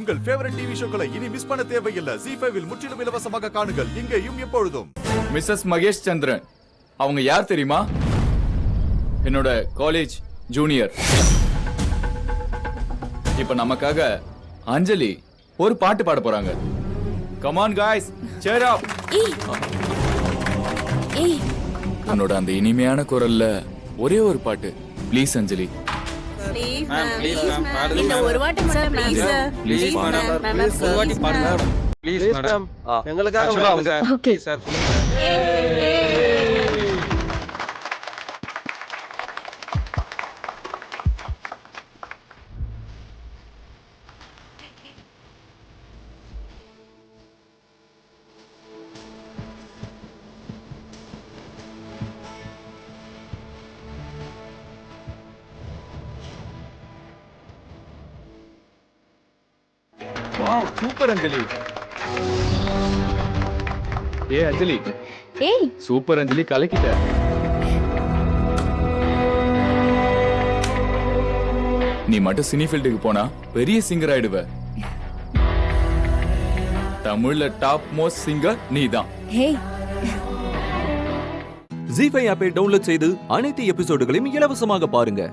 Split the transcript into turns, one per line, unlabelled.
உங்கள் favourite TV ஷோக்களை இனி miss பண்ண தேவையில்லை. ZEE5 இல் முற்றிலும் இலவசமாக காணுங்கள், இங்கேயும் எப்பொழுதும்.
மிஸ்ஸஸ் மகேஷ் சந்திரன் அவங்க யார் தெரியுமா? என்னோட காலேஜ் ஜூனியர். இப்ப நமக்காக அஞ்சலி ஒரு பாட்டு பாட போறாங்க. Come on guys, cheer up. உன்னோட அந்த இனிமையான குரல்ல ஒரே ஒரு பாட்டு ப்ளீஸ் அஞ்சலி.
இந்த ஒரு வாட்டி மட்டும் ப்ளீஸ் சார்.
ப்ளீஸ்
ஒரு வாட்டி பாடுங்க ப்ளீஸ் மேடம். எங்களுக்காக அவங்க ஓகே சார்.
வாவ் சூப்பர் அஞ்சலி. அஞ்சலி சூப்பர் அஞ்சலி, கலக்கிட்ட. நீ மட்டும் சினி ஃபீல்டுக்கு போனா பெரிய சிங்கர் ஆயிடுவ. தமிழ்ல டாப் மோஸ்ட் சிங்கர் நீதான்.
ZEE5 ஆப்பை டவுன்லோட் செய்து அனைத்து எபிசோடுகளையும் இலவசமாக பாருங்க.